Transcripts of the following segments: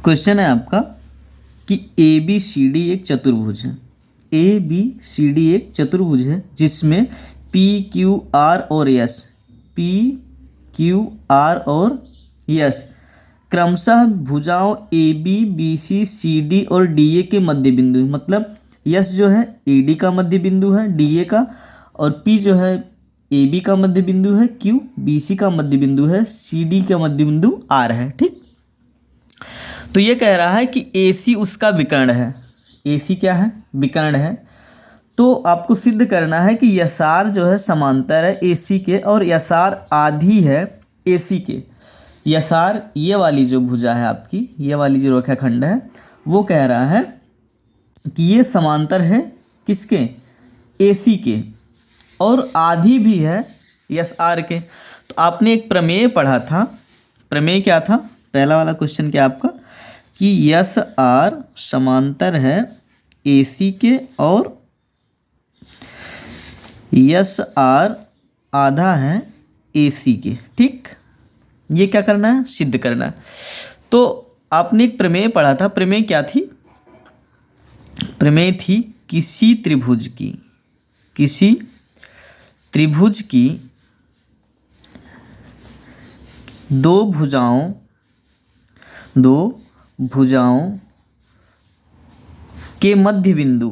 Question है आपका कि ए बी सी डी एक चतुर्भुज है। ए बी सी डी एक चतुर्भुज है जिसमें पी क्यू आर और यस, पी क्यू आर और यस क्रमशः भुजाओं A B B C C D और डी ए के मध्य बिंदु है। मतलब यस जो है ए डी का मध्य बिंदु है डी ए का, और पी जो है ए बी का मध्य बिंदु है, क्यू बी सी का मध्य बिंदु है, सी डी का मध्य बिंदु आर है। ठीक, तो ये कह रहा है कि ए सी उसका विकर्ण है। ए सी क्या है? विकर्ण है। तो आपको सिद्ध करना है कि यसार जो है समांतर है ए सी के और यसार आधी है ए सी के। यसार ये वाली जो भुजा है आपकी, ये वाली जो रेखाखंड है, वो कह रहा है कि ये समांतर है किसके? ए सी के, और आधी भी है यस आर के। तो आपने एक प्रमेय पढ़ा था। प्रमेय क्या था? पहला वाला क्वेश्चन क्या आपका कि यस आर समांतर है ए सी के और यस आर आधा है ए सी के। ठीक, ये क्या करना है? सिद्ध करना है। तो आपने एक प्रमेय पढ़ा था। प्रमेय क्या थी? प्रमेय थी किसी त्रिभुज की दो भुजाओं के मध्य बिंदु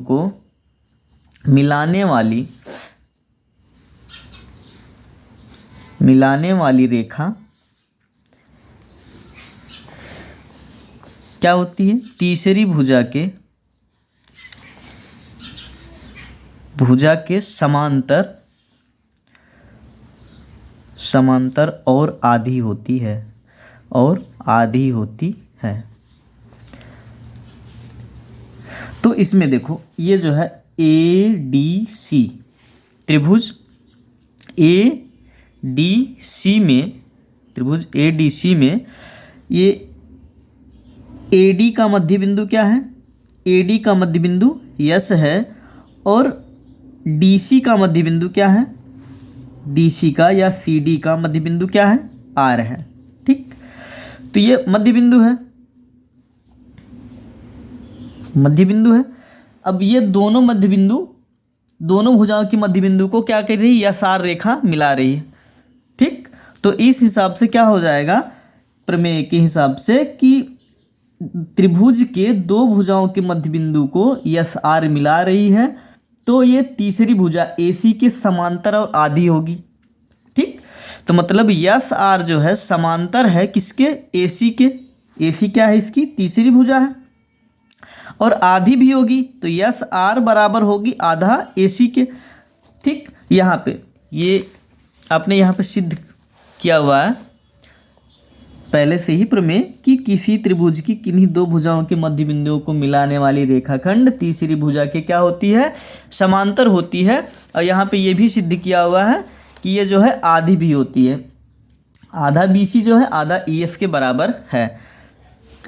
को मिलाने वाली रेखा क्या होती है? तीसरी भुजा के समांतर और आधी होती है। तो इसमें देखो, ये जो है ए डी सी त्रिभुज ए डी सी में ये ए डी का मध्य बिंदु क्या है? ए डी का मध्य बिंदु यस है, और डी सी का मध्य बिंदु क्या है? डी सी का या सी डी का मध्य बिंदु क्या है? आर है। ठीक, तो ये मध्य बिंदु है। अब ये दोनों भुजाओं की मध्य बिंदु को क्या कर रही है? यस आर रेखा मिला रही है। ठीक, तो इस हिसाब से क्या हो जाएगा? प्रमेय के हिसाब से कि त्रिभुज के दो भुजाओं के मध्य बिंदु को यस आर मिला रही है, तो ये तीसरी भुजा ए सी के समांतर और आधी होगी। ठीक, तो मतलब यस आर जो है समांतर है किसके? ए सी के। ए सी क्या है? इसकी तीसरी भुजा है, और आधी भी होगी, तो यस आर बराबर होगी आधा ए सी के। ठीक, यहाँ पे ये आपने यहाँ पे सिद्ध किया हुआ है पहले से ही प्रमेय कि किसी त्रिभुज की किन्हीं दो भुजाओं के मध्य बिंदुओं को मिलाने वाली रेखाखंड तीसरी भुजा के क्या होती है? समांतर होती है। और यहाँ पे ये भी सिद्ध किया हुआ है कि ये जो है आधी भी होती है। आधा बी सी जो है आधा ई एफ के बराबर है।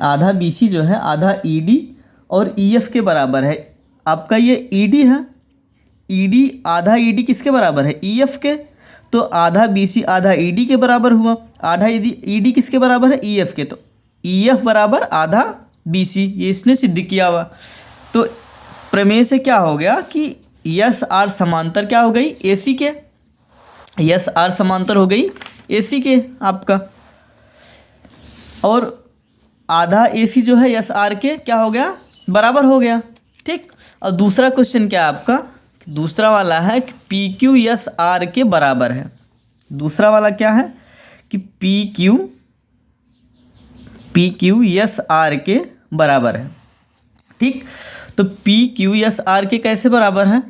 आधा बी सी जो है आधा ई डी और ई एफ के बराबर है। आपका ये ई डी है, ई डी आधा ई डी किसके बराबर है? ई एफ के। तो आधा बी सी आधा ई डी के बराबर हुआ। आधा ई डी किसके बराबर है? ई एफ के। तो ई एफ बराबर आधा बी सी, ये इसने सिद्ध किया हुआ। तो प्रमेय से क्या हो गया कि यस आर समांतर क्या हो गई? ए सी के। यस आर समांतर हो गई ए सी के आपका, और आधा ए सी जो है यस आर के क्या हो गया? बराबर हो गया। ठीक, और दूसरा क्वेश्चन क्या है आपका? दूसरा वाला है कि पी क्यू यस आर के बराबर है। दूसरा वाला क्या है कि पी क्यू यस आर के बराबर है। ठीक, तो पी क्यू यस आर के कैसे बराबर है?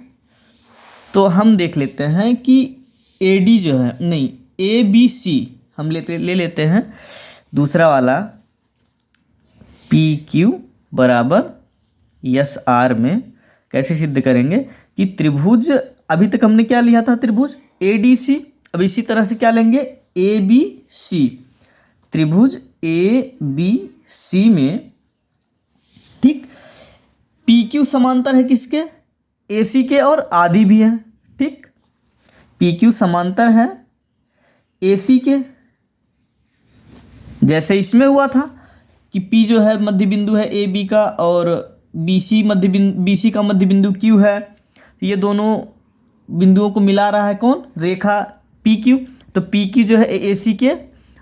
तो हम देख लेते हैं कि ए डी जो है, नहीं ए बी सी हम ले लेते हैं। दूसरा वाला पी क्यू बराबर यस आर में कैसे सिद्ध करेंगे कि त्रिभुज, अभी तक हमने क्या लिया था? त्रिभुज ए डी सी। अब इसी तरह से क्या लेंगे? A B C. त्रिभुज ए बी सी में, ठीक, पी क्यू समांतर है किसके? ए सी के, और आधी भी है। ठीक, पी क्यू समांतर है ए सी के, जैसे इसमें हुआ था कि P जो है मध्य बिंदु है ए बी का, और BC का मध्य बिंदु Q है। ये दोनों बिंदुओं को मिला रहा है कौन? रेखा PQ। तो PQ जो है AC के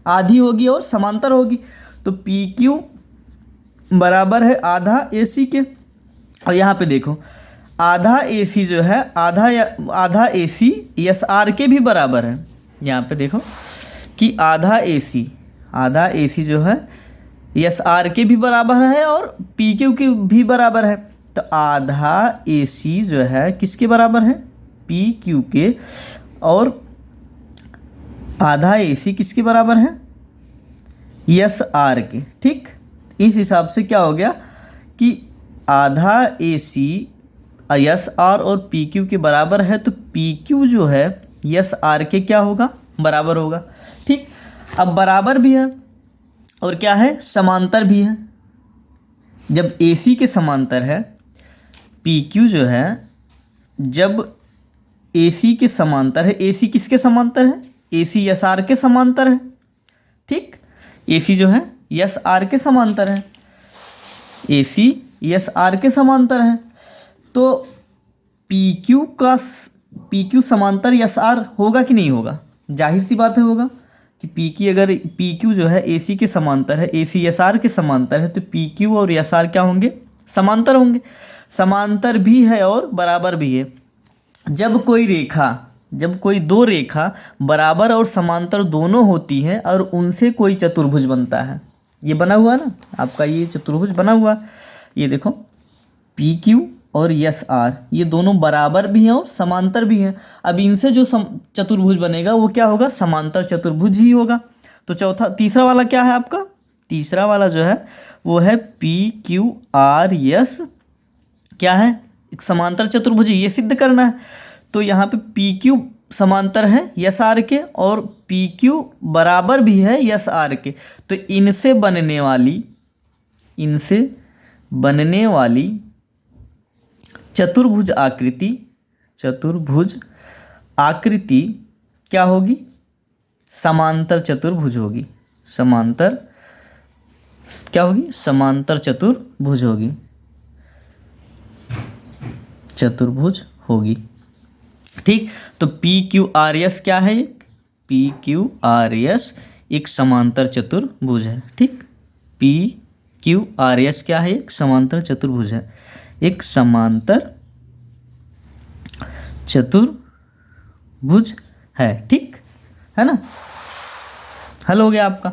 आधी होगी और समांतर होगी। तो PQ बराबर है आधा AC के। और यहाँ पे देखो आधा AC जो है आधा AC SR के भी बराबर है। यहाँ पे देखो कि आधा AC जो है SR के भी बराबर है और PQ के भी बराबर है। तो आधा AC जो है किसके बराबर है? PQ के। और आधा AC किसके बराबर है? SR के। ठीक, इस हिसाब से क्या हो गया कि आधा AC SR और PQ के बराबर है, तो PQ जो है SR के क्या होगा? बराबर होगा। ठीक, अब बराबर भी है और क्या है? समांतर भी है। जब AC के समांतर है PQ जो है, जब AC के समांतर है, AC किसके समांतर है? AC SR के समांतर है। ठीक, AC जो है SR के समांतर है, AC SR के समांतर है। तो PQ समांतर SR होगा कि नहीं होगा? जाहिर सी बात है होगा कि PQ जो है AC के समांतर है, AC SR के समांतर है, तो PQ और SR क्या होंगे? समांतर होंगे। समांतर भी है और बराबर भी है। जब कोई दो रेखा बराबर और समांतर दोनों होती हैं और उनसे कोई चतुर्भुज बनता है, ये बना हुआ ना आपका, ये चतुर्भुज बना हुआ, ये देखो PQ और SR ये दोनों बराबर भी हैं और समांतर भी हैं। अब इनसे जो चतुर्भुज बनेगा वो क्या होगा? समांतर चतुर्भुज ही होगा। तो तीसरा वाला क्या है आपका? तीसरा वाला जो है वो है PQRS क्या है? एक समांतर चतुर्भुज, ये सिद्ध करना है। तो यहाँ पे PQ समांतर है SR के और PQ बराबर भी है SR के। तो इनसे बनने वाली चतुर्भुज आकृति क्या होगी? समांतर चतुर्भुज होगी। समांतर चतुर्भुज होगी। ठीक, तो PQRS क्या है? PQRS एक समांतर चतुर्भुज है। ठीक, PQRS क्या है? एक समांतर चतुर्भुज है, एक समांतर चतुर्भुज है। ठीक है ना? हल हो गया आपका।